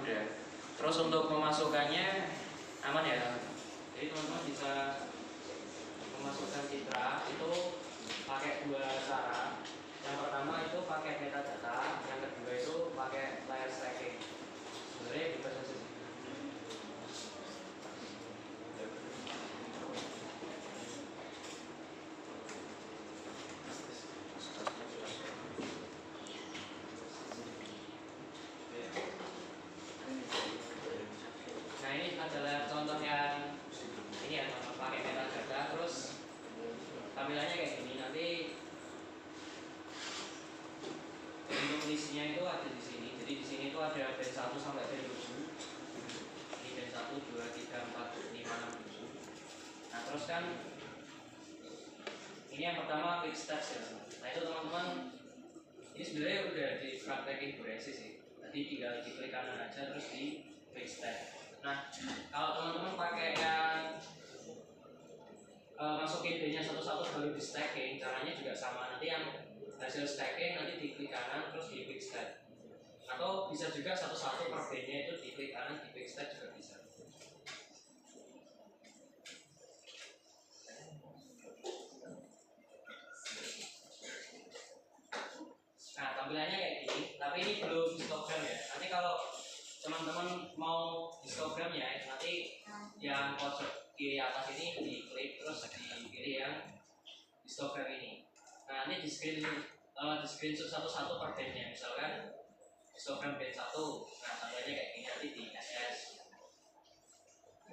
mudah. Terus untuk memasukkannya aman ya. Jadi teman-teman bisa memasukkan citra itu pakai dua cara. Yang pertama itu pakai metadata, yang kedua itu pakai layer stacking. Sebenarnya bisa saja. Nah ini adalah contoh yang ini ya, pakai metadata. Terus tampilannya kayak gini. Nanti bentuk listnya itu ada di sini. Jadi di sini itu ada band 1 sampai band 7. Ini band 1, 2, 3, 4, 5, 6, 7. Nah terus kan ini yang pertama quick steps ya. Nah itu teman-teman, ini sebenarnya udah di praktekin beresi sih. Tadi tinggal diklik kanan aja terus di quick step. Nah kalau teman-teman pakai yang masukin B-nya satu-satu baru di stacking, caranya juga sama. Nanti yang hasil stacking nanti diklik kanan terus di quick step. Atau bisa juga satu-satu per B-nya itu diklik kanan di quick step juga bisa. Nah tampilannya kayak gini, tapi ini belum histogram ya. Nanti kalau teman-teman mau histogram ya, nanti yang pojok kiri atas ini diklik terus dipilih yang histogram ini. Nah ini di screenshot satu-satu per bandnya. Misalkan histogram band 1, nah tampilannya kayak gini, nanti di SS.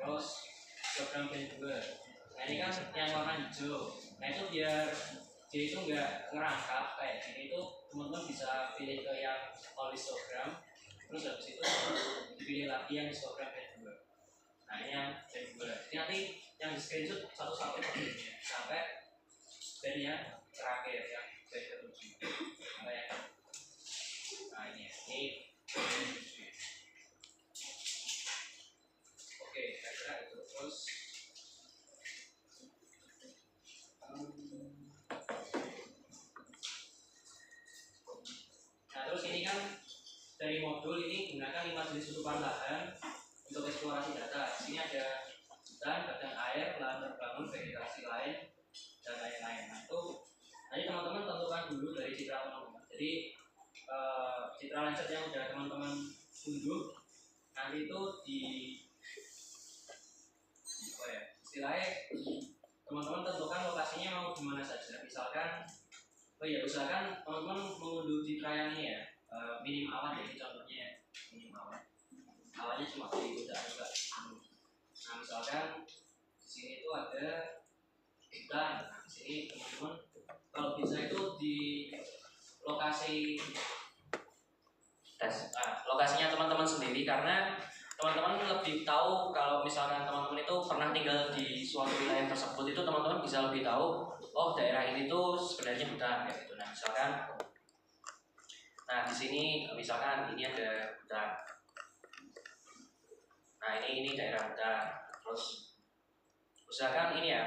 Terus histogram band 2, nah ini kan yang warna hijau. Nah itu biar dia itu nggak ngerangkap kayak gini, itu teman-teman bisa pilih ke yang all histogram. Terus habis itu dipilih lagi yang histogram band 2. Nah ini yang band 2. Jadi nanti yang di screenshot satu-satu per bandnya sampai bandnya terakhir yang band ke-7. Nah ini ya, ini oke, saya kira itu. Terus nah terus ini kan dari modul ini gunakan 5 jenis tutupan lahan untuk eksplorasi data. Di sini ada hutan, badan air, lahan terbangun, vegetasi lain, dan lain-lain. Nah itu nanti teman-teman tentukan dulu dari citra teman-teman. Jadi citra landscape yang udah teman-teman unduh nanti itu di apa ya, istilahnya teman-teman tentukan lokasinya mau di mana saja. Misalkan usahakan teman-teman mengunduh citra yang ini ya, minim awan. Jadi contohnya minim awan, awannya cuma di udara juga. Nah misalkan di sini itu ada hutan. Nah di sini teman-teman kalau bisa itu di lokasi tes, lokasinya teman-teman sendiri, karena teman-teman lebih tahu. Kalau misalkan teman-teman itu pernah tinggal di suatu wilayah tersebut, itu teman-teman bisa lebih tahu, oh daerah ini tuh sebenarnya hutan kayak gitu. Nah misalkan, nah di sini misalkan ini ada hutan. Nah ini daerah hutan. Terus usahakan ini ya,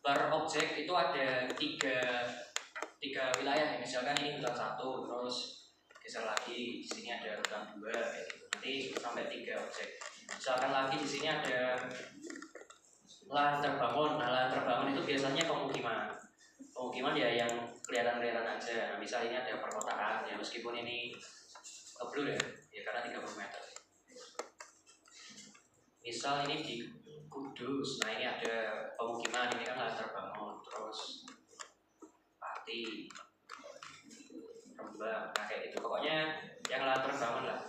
per objek itu ada tiga wilayah ya. Misalkan ini hutan 1, terus geser lagi di sini ada hutan 2 kayak gitu. Nanti sampai 3 objek. Misalkan lagi di sini ada lahan terbangun. Nah lahan terbangun itu biasanya pemukiman ya yang kelihatan aja. Nah misal ini ada perkotaan ya, meskipun ini blur ya karena 30 meter. Misal ini di Kudus, nah ini ada pemukiman, ini kan lahan terbangun. Terus Pati, Rembang, nah kayak gitu. Pokoknya yang lahan terbangun lah.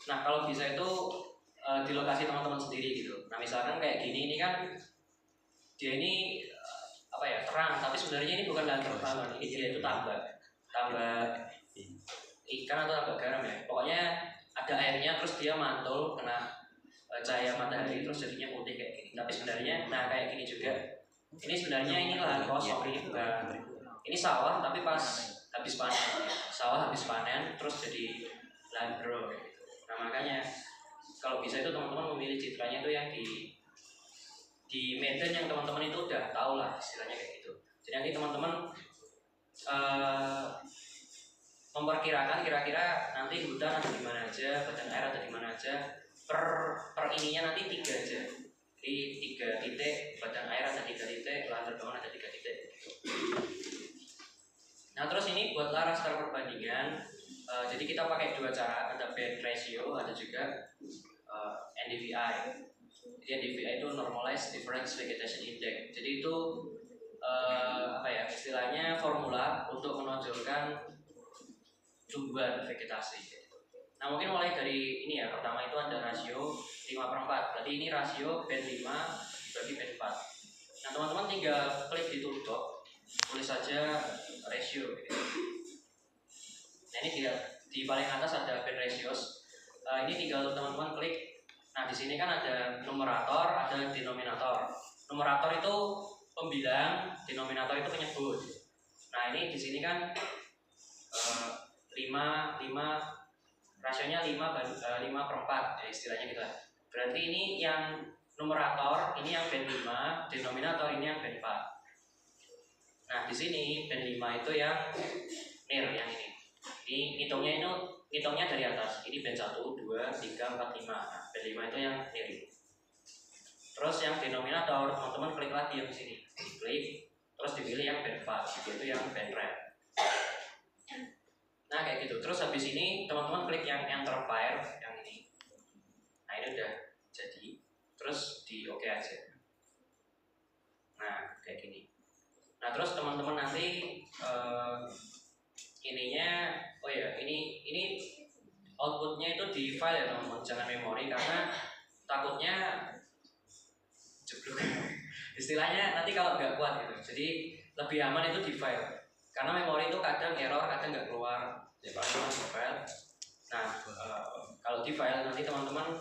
Nah kalau bisa itu di lokasi teman-teman sendiri gitu. Nah misalkan kayak gini, ini kan dia ini terang, tapi sebenarnya ini bukan lahan terbangun. Ini dia itu tambak ikan atau tambak garam ya. Pokoknya ada airnya, terus dia mantul kena cahaya matahari, terus jadinya putih kayak gini. Tapi sebenarnya, nah kayak gini juga. Ini sebenarnya ini lahan kosong, ini sawah, tapi pas habis panen, terus jadi lahan grow gitu. Nah makanya kalau bisa itu teman-teman memilih citranya itu yang di Medan yang teman-teman itu udah tahu lah istilahnya kayak gitu. Jadi nanti teman-teman memperkirakan kira-kira nanti hutan ada di mana aja, badan air ada di mana aja, per ininya nanti 3 aja. Jadi 3 titik, badan air ada 3 titik, lahan terbangun ada 3 titik. Nah terus ini buatlah raster perbandingan. Jadi kita pakai 2 cara, ada band ratio, ada juga NDVI. Jadi NDVI itu Normalized Difference Vegetation Index. Jadi itu istilahnya formula untuk menonjolkan tumbuhan vegetasi. Nah mungkin mulai dari ini ya, pertama itu ada rasio 5/4. Berarti ini rasio band 5 dibagi band 4. Nah teman-teman tinggal klik di toolbox, tulis saja ratio gitu. Nah ini di paling atas ada band ratios. Ini tinggal teman-teman klik. Nah di sini kan ada numerator, ada denominator. Numerator itu pembilang, denominator itu penyebut. Nah ini di sini kan 5 rasionya 5/4 ya istilahnya gitu. Berarti ini yang numerator ini yang band 5, denominator ini yang band 4. Nah di sini band 5 itu yang near yang ini. Ini hitungnya dari atas. Ini band 1, 2, 3, 4, 5. Nah, band 5 itu yang near. Terus yang denominator teman-teman klik lagi yang sini. Klik terus dipilih yang band 4, yaitu yang band red. Nah kayak gitu. Terus habis ini teman-teman klik yang enter file yang ini. Nah ini udah jadi. Terus di oke aja. Nah kayak gini. Nah terus teman-teman nanti ininya, oh ya ini outputnya itu di file ya teman-teman, jangan memori karena takutnya jeblok. Istilahnya nanti kalau nggak kuat gitu. Jadi lebih aman itu di file. Karena memori itu kadang error, kadang nggak keluar. Ya paling di file. Nah, kalau di file nanti teman-teman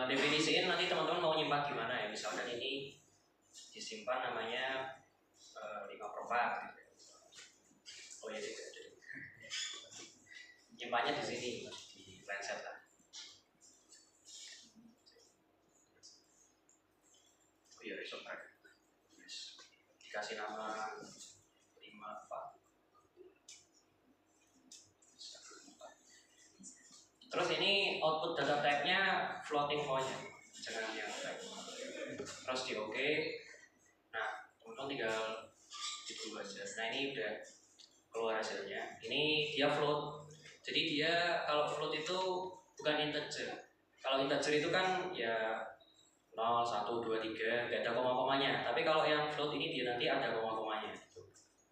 definisiin nanti teman-teman mau nyimpan gimana ya. Misalkan ini disimpan namanya 5/4 gitu. Oh ya tidak. Nyimpannya di sini di Mindset lah. Oh iya besok dikasih nama 5/4. Terus ini output data type-nya floating point ya, jangan yang type. Terus di OK. Nah teman-teman tinggal itu aja. Nah ini udah keluar hasilnya. Ini dia float. Jadi dia kalau float itu bukan integer. Kalau integer itu kan ya 0, 1, 2, 3 nggak ada koma-komanya. Tapi kalau yang float ini dia nanti ada koma-komanya.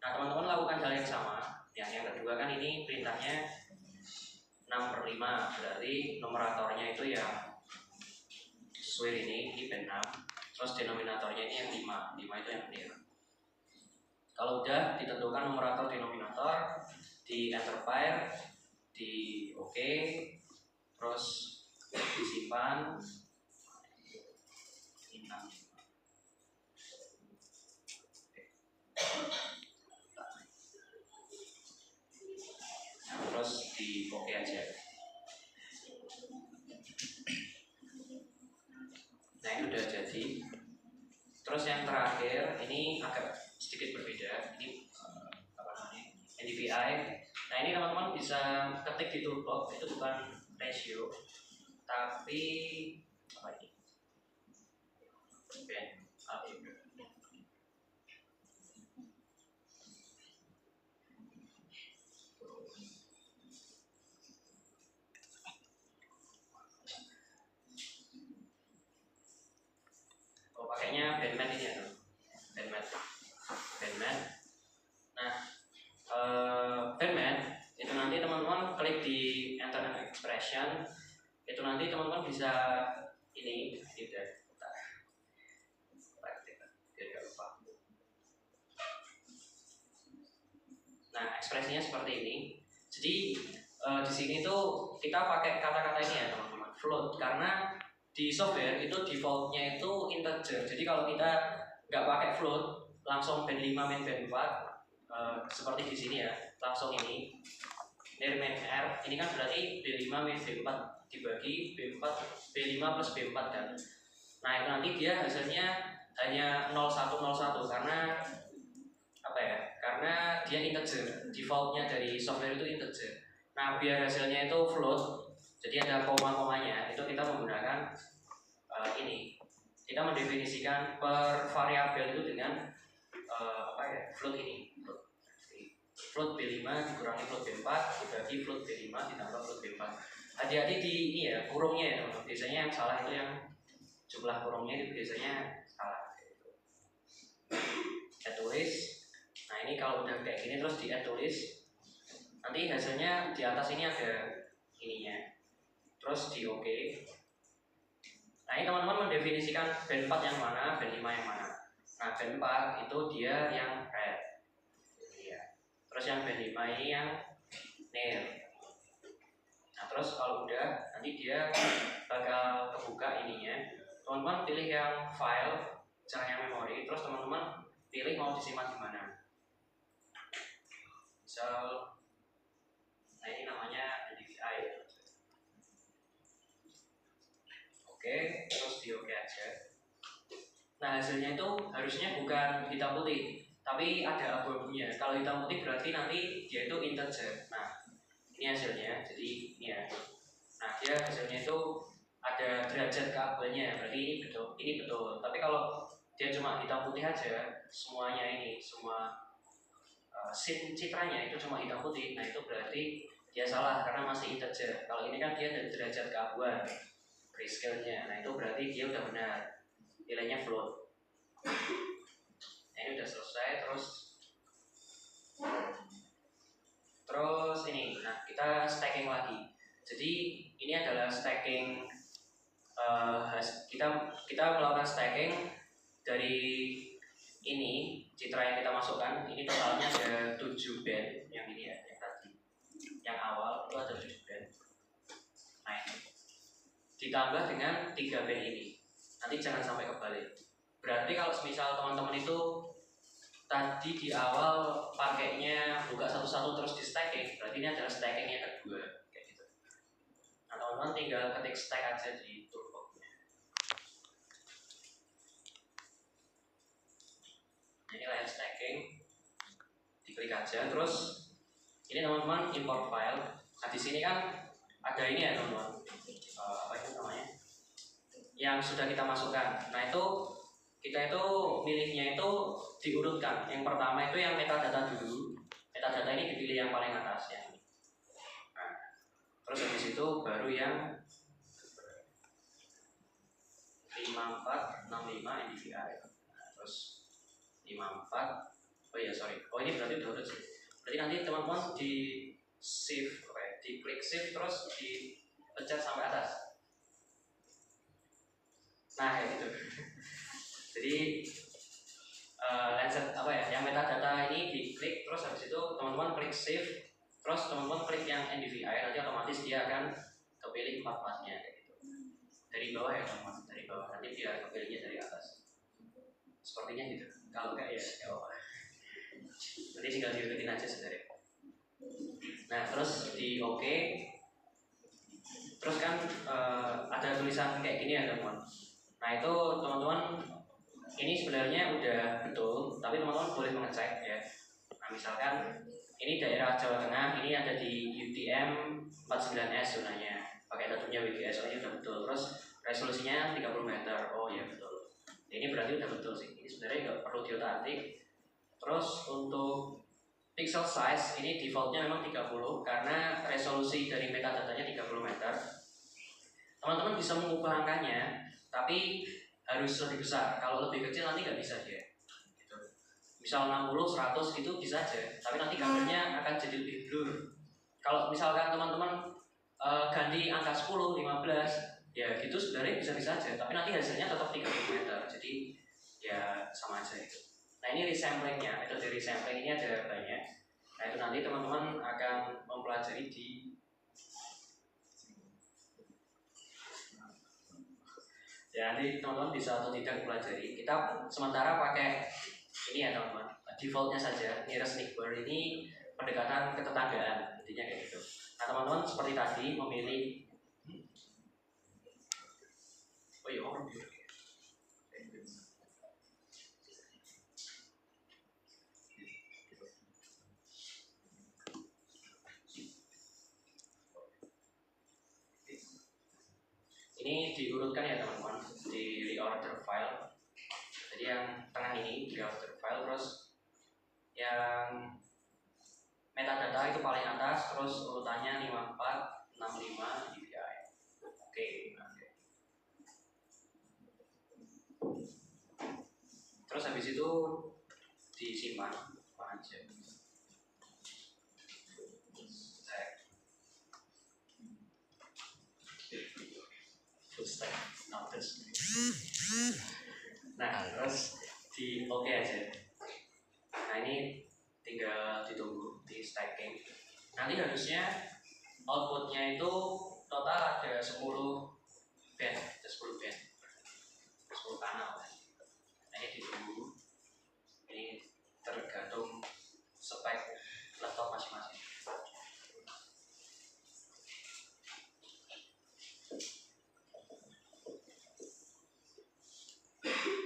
Nah teman-teman lakukan hal yang sama. Yang kedua kan ini perintahnya 6/5, berarti numeratornya itu yang square ini band 6. Terus denominatornya ini yang 5 itu yang near. Kalau udah ditentukan numerator denominator, di enter file, di OK, terus disimpan. Terus di OK aja. Nah ini udah jadi. Terus yang terakhir ini agak sedikit berbeda. Ini NDVI. Nah ini teman-teman bisa ketik di toolbox, itu bukan ratio, tapi apa ini? Band. Pakainya bandmat ini ya, bandmat. Nah, bandmat itu nanti teman-teman klik di enter and expression, itu nanti teman-teman bisa ini tidak. Biar gak lupa. Nah, ekspresinya seperti ini. Jadi di sini tuh kita pakai kata-kata ini ya teman-teman, float, karena di software itu defaultnya itu integer. Jadi kalau kita nggak pakai float, langsung band 5 main band 4 seperti di sini ya, langsung ini near main R, ini kan berarti B5 main B4 dibagi B5 plus B4 kan. Nah itu nanti dia hasilnya hanya 0101 karena apa ya? Karena karena dia integer, defaultnya dari software itu integer. Nah biar hasilnya itu float, jadi ada koma-komanya, itu kita menggunakan ini. Kita mendefinisikan per variabel itu dengan float ini. Float B5 dikurangi float B4 dibagi float B5 ditambah float B4. Hati-hati di ini ya, kurungnya ya teman-teman. Biasanya yang salah itu yang jumlah kurungnya itu biasanya salah. Add tulis. Nah ini kalau udah kayak gini terus di add tulis, nanti hasilnya di atas ini ada ininya. Terus di OK. Nah ini teman-teman mendefinisikan band 4 yang mana, band 5 yang mana. Nah band 4 itu dia yang red. Terus yang band 5 ini yang nil. Nah terus kalau udah nanti dia bakal kebuka ininya. Teman-teman pilih yang file, jangan yang memori. Terus teman-teman pilih mau disimpan di mana. Misal, nah ini namanya NDVI. Oke, terus di OK aja. Nah hasilnya itu harusnya bukan hitam putih, tapi ada abu-abunya. Kalau hitam putih berarti nanti dia itu integer. Nah ini hasilnya, jadi ini ya. Nah dia hasilnya itu ada derajat keabuannya, berarti ini betul. Tapi kalau dia cuma hitam putih aja, semuanya ini, semua scene citranya itu cuma hitam putih, nah itu berarti dia salah karena masih integer. Kalau ini kan dia ada derajat keabuan, grayscale-nya, nah itu berarti dia udah benar, nilainya float. Nah ini udah selesai, terus ini, nah kita stacking lagi. Jadi ini adalah stacking, kita melakukan stacking dari ini citra yang kita masukkan. Ini totalnya ada 7 band yang ini ya, yang tadi, yang awal itu ada 7 band. Nah ini ditambah dengan 3 band ini, nanti jangan sampai kebalik. Berarti kalau misal teman-teman itu tadi di awal pakainya buka satu-satu terus di stacking, berarti ini adalah stacking yang kedua kayak gitu. Nah teman-teman tinggal ketik stack aja di toolbox-nya. Ini layar stacking, diklik aja. Terus ini teman-teman import file. Nah di sini kan ada ini ya teman-teman, apa itu namanya, yang sudah kita masukkan. Nah itu kita itu milihnya itu diurutkan. Yang pertama itu yang metadata dulu. Metadata ini dipilih yang paling atas ya. Nah, terus habis itu baru yang 5465 NDVI. Nah, terus 54. Oh iya sorry. Oh ini berarti udah sih. Berarti nanti teman-teman di shift, di klik shift terus dipencet sampai atas. Nah kayak gitu. Jadi Lancet apa ya, yang metadata ini diklik, terus habis itu teman-teman klik save, terus teman-teman klik yang NDVI, nanti otomatis dia akan kepilih 4-4-nya kayak gitu. Dari bawah ya teman-teman, dari bawah, nanti dia kepilihnya dari atas. Sepertinya gitu. Kalau enggak ya nanti tinggal diikutin aja sebenarnya. Nah terus di OK, terus kan ada tulisan kayak gini ya teman-teman. Nah itu teman-teman ini sebenarnya udah betul, tapi teman-teman boleh mengecek ya. Nah misalkan ini daerah Jawa Tengah, ini ada di UTM 49S zonanya, pakai datunya WGS, ini udah betul. Terus resolusinya 30 meter, oh ya betul. Nah, ini berarti udah betul sih, ini sebenarnya nggak perlu diotak-atik. Terus untuk pixel size, ini defaultnya memang 30, karena resolusi dari metadatanya 30 meter. Teman-teman bisa mengubah angkanya, tapi harus lebih besar. Kalau lebih kecil nanti nggak bisa dia. Gitu. Misal 60, 100 gitu bisa aja, tapi nanti gambarnya akan jadi lebih blur. Kalau misalkan teman-teman ganti angka 10, 15, ya gitu sebenarnya bisa-bisa aja, tapi nanti hasilnya tetap 30 meter. Jadi ya sama aja itu. Nah ini resamplingnya, metode resampling ini ada banyak. Nah itu nanti teman-teman akan mempelajari di ya nanti teman-teman bisa atau tidak pelajari. Kita sementara pakai ini ya teman-teman, defaultnya saja. Nearest neighbor ini pendekatan ketetanggaan, intinya kayak gitu. Nah teman-teman seperti tadi memilih oh iya orang Ini diurutkan ya teman-teman di reorder file. Jadi yang tengah ini reorder file, terus yang metadata itu paling atas, terus urutannya 54, 65 DPI. Oke. Terus habis itu disimpan aja. Nah, terus di oke aja. Nah, ini tinggal ditunggu di stacking. Nanti harusnya outputnya itu total ada 10 band, ada 10 band, 10 kanal. Nah, ini ditunggu. Ini tergantung spek laptop masing-masing.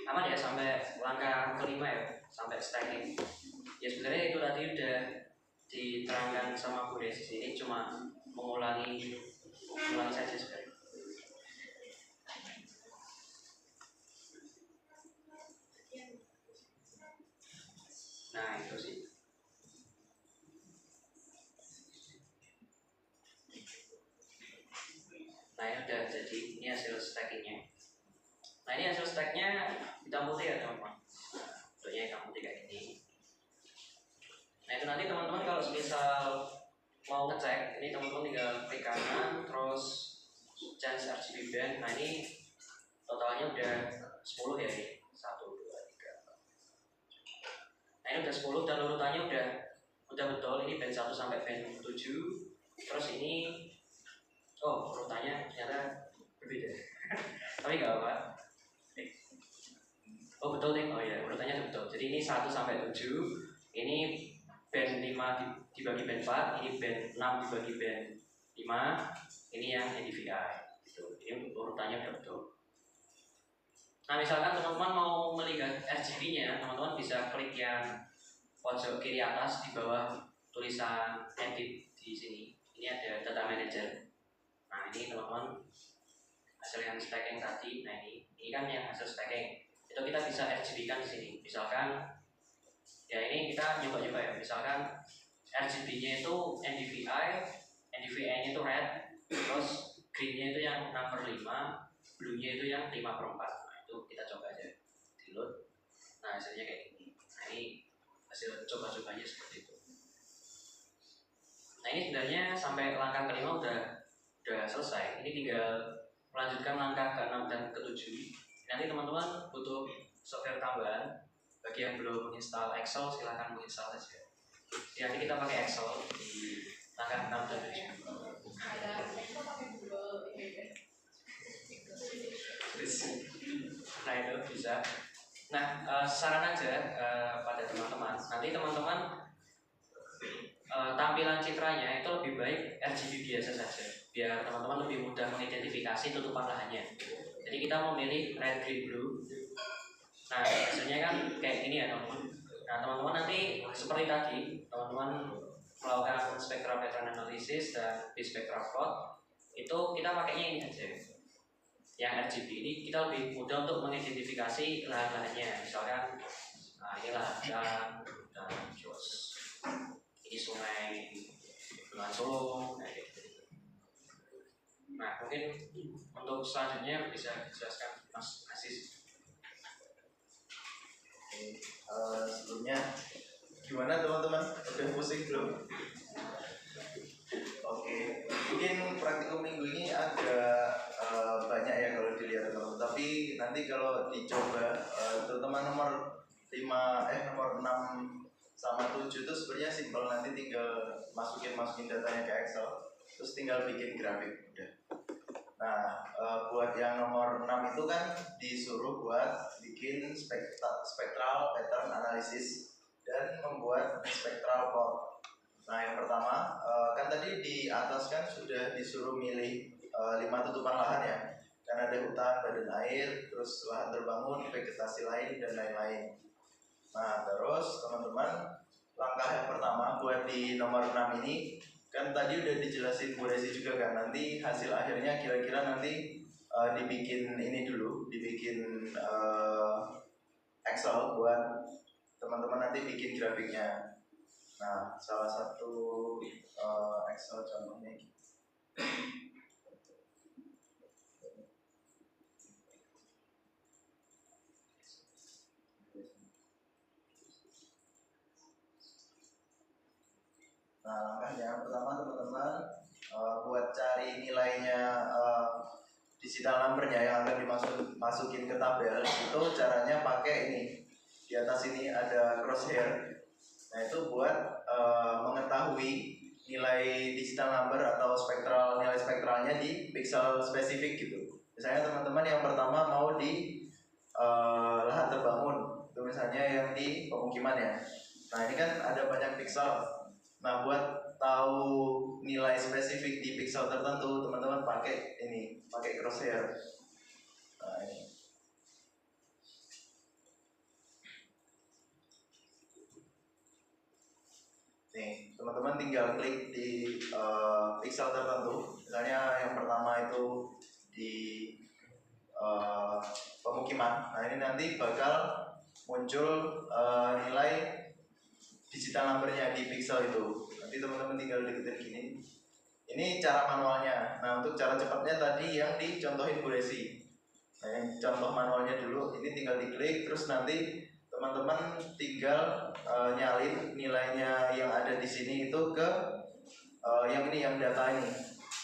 Aman ya sampai langkah kelima ya, sampai stacking. Ya sebenarnya itu tadi udah diterangkan sama Bu Desi, ini cuma mengulangi saja sebenarnya. Nah itu sih. Nah ini udah jadi, ini hasil stackingnya. Nah ini hasil stacknya hitam putih ya teman-teman. Bentuknya hitam putih kayak gini. Nah itu nanti teman-teman kalau misal mau ngecek, ini teman-teman tinggal klik kanan, terus change RGB band. Nah ini totalnya udah 10 ya ini. 1, 2, 3. Nah ini udah 10 dan urutannya udah betul. Ini band 1 sampai band 7. Terus ini urutannya ternyata berbeda. Tapi nggak apa-apa. Oh betul nih, oh ya urutannya betul. Jadi ini 1 sampai 7. Ini band 5 dibagi band 4, ini band 6 dibagi band 5, ini yang NDVI gitu. Ini urutannya udah betul. Nah misalkan teman-teman mau melihat RGB-nya, teman-teman bisa klik yang pojok kiri atas di bawah tulisan edit di sini. Ini ada data manager. Nah ini teman-teman hasil yang stacking tadi. Nah ini kan yang hasil stacking. Itu kita bisa RGB-kan di sini. Misalkan ya ini kita nyoba-nyoba ya. Misalkan RGB-nya itu NDVI, NDVI-nya itu red, terus green-nya itu yang 6/5, blue-nya itu yang 5/4. Nah itu kita coba aja di load. Nah hasilnya kayak gini. Nah ini hasil coba-cobanya seperti itu. Nah ini sebenarnya sampai langkah kelima udah selesai. Ini tinggal melanjutkan langkah ke-6 dan ke-7. Nanti teman-teman butuh software tambahan. Bagi yang belum menginstal Excel, silahkan menginstal saja. Ya, nanti kita pakai Excel di langkah 6 dan 7. Nah itu bisa. Nah saran aja pada teman-teman. Nanti teman-teman tampilan citranya itu lebih baik RGB biasa saja, biar teman-teman lebih mudah mengidentifikasi tutupan lahannya. Jadi kita memilih red, green, blue. Nah hasilnya kan kayak gini ya teman-teman. Nah teman-teman nanti seperti tadi, teman-teman melakukan spectral pattern analysis dan spectral plot, itu kita pakainya ini aja. Yang RGB ini kita lebih mudah untuk mengidentifikasi lahan-lahannya. Misalkan, nah inilah dan jos. Ini sungai Bengawan Solo. Nah mungkin untuk selanjutnya bisa dijelaskan Mas Aziz. Sebelumnya gimana teman-teman? Udah pusing belum? Oke, mungkin praktikum minggu ini agak banyak ya kalau dilihat teman-teman. Tapi nanti kalau dicoba terutama nomor 6 sama 7 itu sebenarnya simpel, nanti tinggal masukin datanya ke Excel, terus tinggal bikin grafik udah. Nah, buat yang nomor 6 itu kan disuruh buat bikin spectral pattern analysis dan membuat spectral plot. Nah, yang pertama kan tadi di atas kan sudah disuruh milih 5 tutupan lahan ya. Kan ada hutan, badan air, terus lahan terbangun, vegetasi lain dan lain-lain. Nah, terus teman-teman, langkah yang pertama buat di nomor 6 ini kan tadi udah dijelasin Bu Desi juga kan, nanti hasil akhirnya kira-kira nanti dibikin ini dulu, dibikin Excel buat teman-teman nanti bikin grafiknya. Nah, salah satu Excel contohnya ini. Nah, langkahnya pertama teman-teman buat cari nilainya digital number-nya yang akan dimasukin ke tabel, itu caranya pakai ini. Di atas ini ada crosshair. Nah, itu buat mengetahui nilai digital number atau nilai spektralnya di pixel spesifik gitu. Misalnya teman-teman yang pertama mau di lahan terbangun, itu misalnya yang di pemukiman ya. Nah, ini kan ada banyak pixel. Nah, buat tahu nilai spesifik di pixel tertentu, teman-teman pakai crosshair. Nah, ini. Nih, teman-teman tinggal klik di pixel tertentu. Misalnya yang pertama itu di pemukiman. Nah, ini nanti bakal muncul nilai digital number-nya di pixel itu. Nanti teman-teman tinggal deketin gini. Ini cara manualnya. Nah, untuk cara cepatnya tadi yang dicontohin Bu Desi. Nah, yang contoh manualnya dulu, ini tinggal diklik, terus nanti teman-teman tinggal nyalin nilainya yang ada di sini itu ke yang data ini,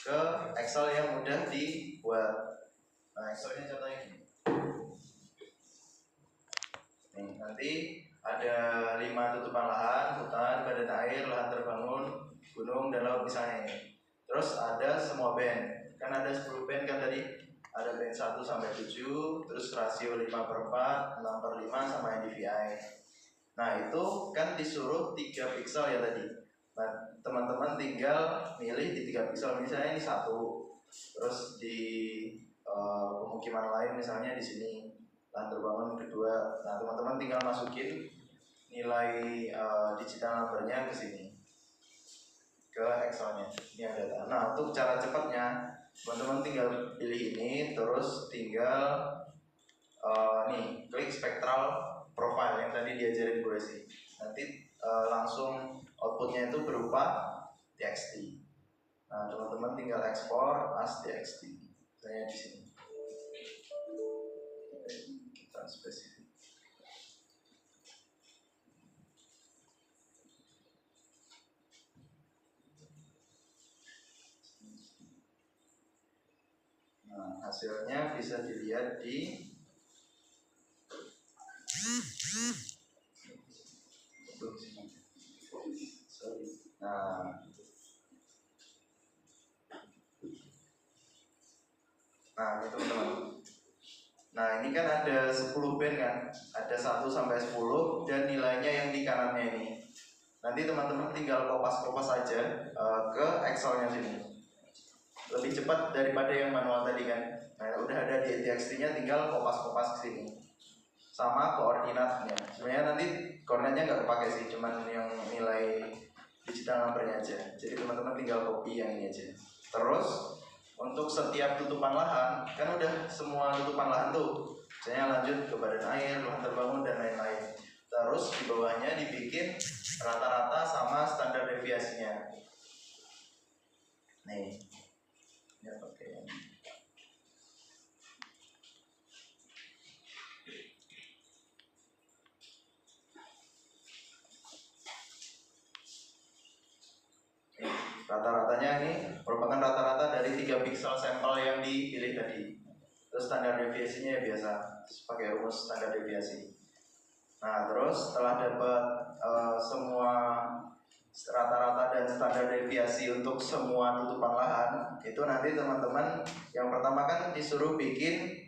ke Excel yang udah dibuat. Nah, Excelnya contohnya gini. Nih, nanti ada 5 tutupan lahan, hutan, badan air, lahan terbangun, gunung, dan laut misalnya ini. Terus ada semua band, kan ada 10 band kan tadi. Ada band 1 sampai 7, terus rasio 5/4, 6/5 sama NDVI. Nah, itu kan disuruh 3 pixel ya tadi. Nah, teman-teman tinggal milih di 3 pixel, misalnya ini 1. Terus di pemukiman lain misalnya di sini lahan terbangun kedua. Nah, teman-teman tinggal masukin nilai digital number-nya ke sini, ke Excel-nya. Ini ada data. Nah, untuk cara cepatnya, teman-teman tinggal pilih ini, terus tinggal nih klik spectral profile yang tadi diajarin Bu Resi. Nanti langsung outputnya itu berupa txt. Nah, teman-teman tinggal ekspor as txt. Saya di sini. Kita spesifik. Nah, hasilnya bisa dilihat di Nah, ini teman-teman. Nah, ini kan ada 10 band kan, ada 1 sampai 10 dan nilainya yang di kanannya ini. Nanti teman-teman tinggal kopas-kopas aja ke Excel-nya sini. Lebih cepat daripada yang manual tadi kan. Nah, udah ada di txt-nya, tinggal kopas-kopas ke sini. Sama koordinatnya. Sebenarnya nanti koordinatnya nggak kepake sih, cuman yang nilai digital number-nya aja. Jadi teman-teman tinggal copy yang ini aja. Terus untuk setiap tutupan lahan, kan udah semua tutupan lahan tuh. Misalnya lanjut ke badan air, lahan terbangun, dan lain-lain. Terus di bawahnya dibikin rata-rata sama standar deviasinya. Nih, ya pakai yang ini. Rata-ratanya ini merupakan rata-rata dari 3 pixel sampel yang dipilih tadi. Terus standar deviasinya ya biasa, pakai rumus standar deviasi. Nah, terus setelah dapat semua rata-rata dan standar deviasi untuk semua tutupan lahan, itu nanti teman-teman yang pertama kan disuruh bikin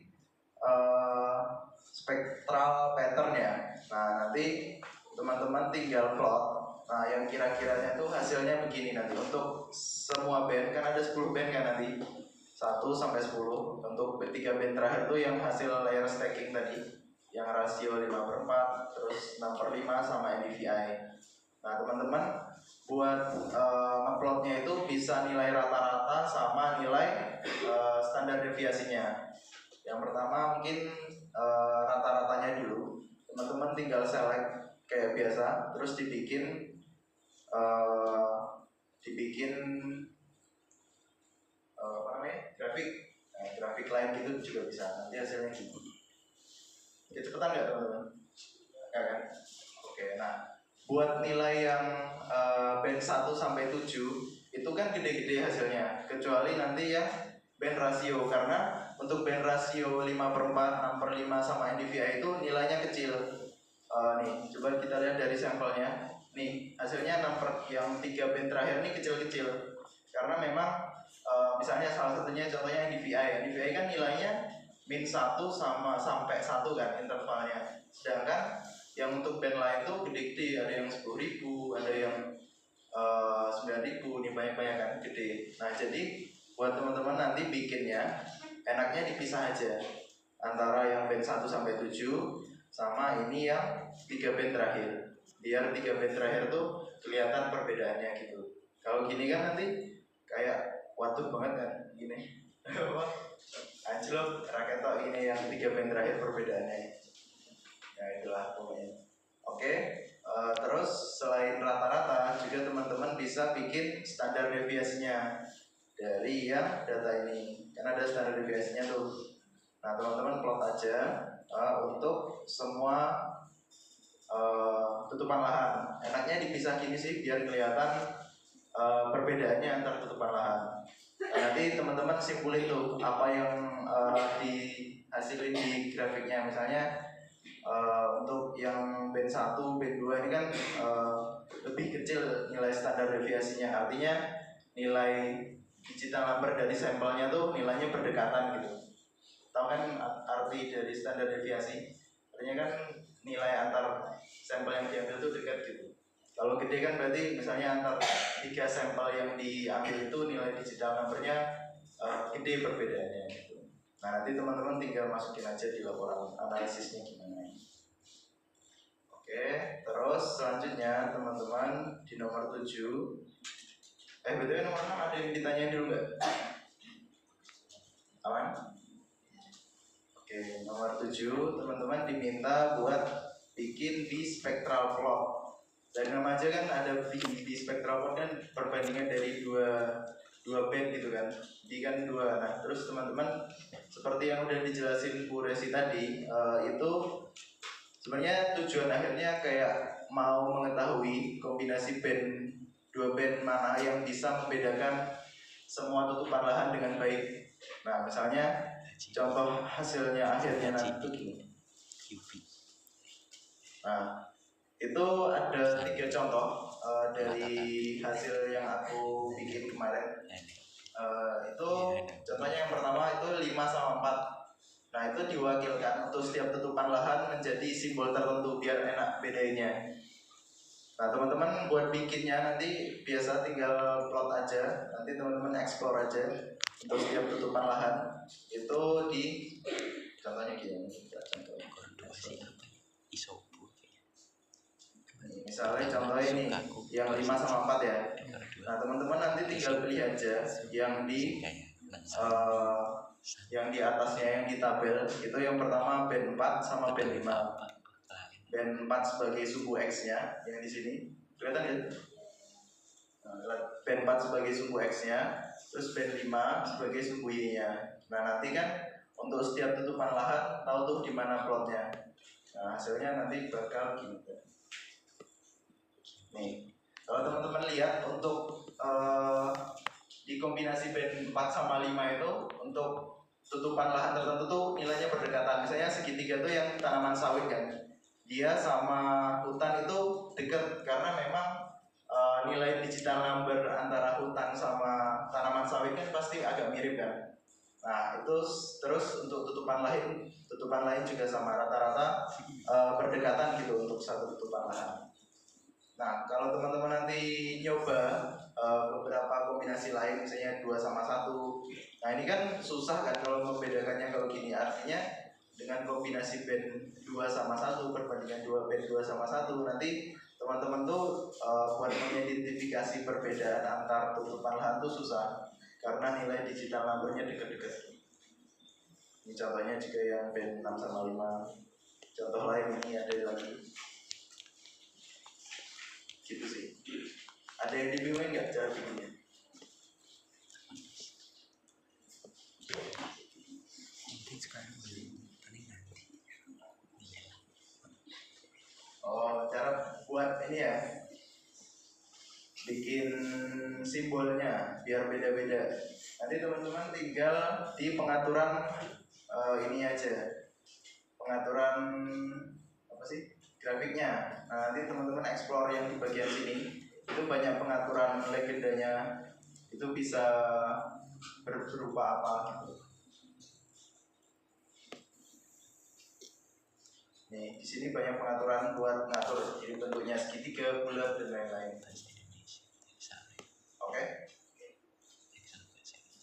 spectral pattern ya. Nah, nanti teman-teman tinggal plot. Nah, yang kira-kiranya tuh hasilnya begini nanti. Untuk semua band, kan ada 10 band kan nanti, 1 sampai 10. Untuk 3 band terakhir tuh yang hasil layer stacking tadi, yang rasio 5/4, terus 6/5 sama NDVI. Nah, teman-teman buat uploadnya itu bisa nilai rata-rata sama nilai standar deviasinya. Yang pertama mungkin rata-ratanya dulu. Teman-teman tinggal select kayak biasa, terus dibikin grafik, grafik lain gitu juga bisa. Nanti hasilnya gitu. Oke, cepetan nggak teman-teman? Nggak kan? Oke, nah buat nilai yang band 1 sampai 7 itu kan gede-gede hasilnya, kecuali nanti yang band rasio, karena untuk band rasio 5/4, 6/5 sama NDVI itu nilainya kecil. Nih, coba kita lihat dari sampelnya. Nih, hasilnya yang 3 band terakhir ini kecil-kecil. Karena memang misalnya salah satunya contohnya NDVI kan nilainya -1 sama sampai 1 kan intervalnya. Sedangkan yang untuk band lain tuh gede-gede, ada yang 10.000, ada yang 9.000, ini banyak-banyak kan, gede. Nah, jadi buat teman-teman nanti bikinnya enaknya dipisah aja antara yang band 1 sampai 7 sama ini yang 3 band terakhir. Biar 3 band terakhir tuh kelihatan perbedaannya gitu. Kalau gini kan nanti kayak waduh banget kan gini. Anjlok raketo ini yang 3 band terakhir perbedaannya. Ya itulah pokoknya. Oke, terus selain rata-rata juga teman-teman bisa bikin standar deviasinya dari yang data ini. Karena ada standar deviasinya tuh. Nah, teman-teman plot aja untuk semua tutupan lahan. Enaknya dipisah gini sih biar kelihatan perbedaannya antar tutupan lahan. Nah, nanti teman-teman simpulin tuh apa yang dihasilin di grafiknya. Misalnya untuk yang band 1, band 2 ini kan lebih kecil nilai standar deviasinya. Artinya nilai digital number dari sampelnya tuh nilainya berdekatan gitu. Tahu kan arti dari standar deviasi? Artinya kan nilai antar sampel yang diambil itu dekat gitu. Kalau gede kan berarti misalnya antar 3 sampel yang diambil itu nilai digital numbernya gede perbedaannya gitu. Nah, nanti teman-teman tinggal masukin aja di laporan analisisnya gimana. Oke, terus selanjutnya teman-teman di nomor 7. Betul nomor 6 ada yang ditanyain dulu nggak? Aman? Oke, nomor 7 teman-teman diminta buat bikin di spectral plot. Dari nama aja kan ada di spectral plot kan perbandingan dari dua band gitu kan. Di kan 2. Nah, terus teman-teman seperti yang udah dijelasin Bu Resi tadi, itu sebenarnya tujuan akhirnya kayak mau mengetahui kombinasi band 2 band mana yang bisa membedakan semua tutupan lahan dengan baik. Nah, misalnya contoh hasilnya akhirnya nanti itu gini. Nah, itu ada 3 contoh dari hasil yang aku bikin kemarin. Itu contohnya yang pertama itu 5 sama 4. Nah, itu diwakilkan untuk setiap tutupan lahan menjadi simbol tertentu biar enak bedainnya. Nah, teman-teman buat bikinnya nanti biasa tinggal plot aja. Nanti teman-teman explore aja untuk setiap tutupan lahan. Itu di contohnya gini, contohnya. Misalnya contohnya ini yang 5 sama 4 ya. Nah, teman-teman nanti tinggal pilih aja yang di atasnya yang di tabel. Itu yang pertama band 4 sama band 5. Band 4 sebagai suku X-nya yang di sini. Kelihatan ya? Nah, band 4 sebagai suku X-nya, terus band 5 sebagai suku Y-nya. Nah, nanti kan untuk setiap tutupan lahan tahu tuh di mana plotnya. Nah, hasilnya nanti bakal gini. Nih, kalau teman-teman lihat untuk di kombinasi band 4 sama 5 itu untuk tutupan lahan tertentu tuh nilainya berdekatan. Misalnya segitiga tuh yang tanaman sawit kan, dia sama hutan itu dekat karena memang nilai digital number antara hutan sama tanaman sawit kan pasti agak mirip kan. Nah, itu terus untuk tutupan lain juga sama, rata-rata berdekatan gitu untuk satu tutupan lahan. Nah, kalau teman-teman nanti nyoba beberapa kombinasi lain, misalnya 2 sama 1. Nah, ini kan susah kan kalau membedakannya kalau gini. Artinya dengan kombinasi band 2 sama 1 perbandingan 2 band 2 sama 1, nanti teman-teman tuh buat mengidentifikasi perbedaan antar tutupan lahan tuh susah karena nilai digital numbernya dekat-dekat. Ini contohnya juga yang band 6 sama 5. Contoh lain ini ada lagi. Gitu sih. Ada yang dibingungin nggak cara bikinnya? Oh, cara buat ini ya, bikin simbolnya biar beda-beda. Nanti teman-teman tinggal di pengaturan ini aja, pengaturan apa sih grafiknya. Nah, nanti teman-teman explore yang di bagian sini itu banyak pengaturan legendanya, itu bisa berupa apa gitu. Nih, di sini banyak pengaturan buat ngatur, jadi bentuknya segitiga, bulat dan lain-lain. Oke?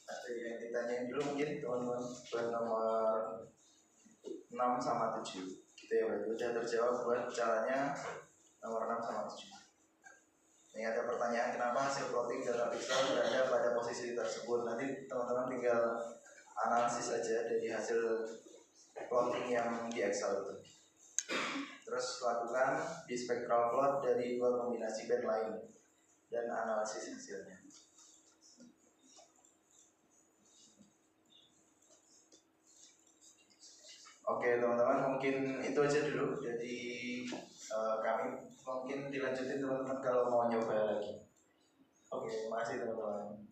Ada yang ditanyain dulu mungkin teman-teman buat nomor 6 sama 7. Gitu ya, berarti udah terjawab buat caranya nomor 6 sama 7. Ini ada pertanyaan kenapa hasil plotting data pixel berada pada posisi tersebut. Nanti teman-teman tinggal analisis aja dari hasil plotting yang di Excel itu. Terus lakukan di spectral plot dari dua kombinasi band lain dan analisis hasilnya. Oke teman-teman, mungkin itu aja dulu dari kami. Mungkin dilanjutin teman-teman kalau mau nyoba lagi. Oke, makasih teman-teman.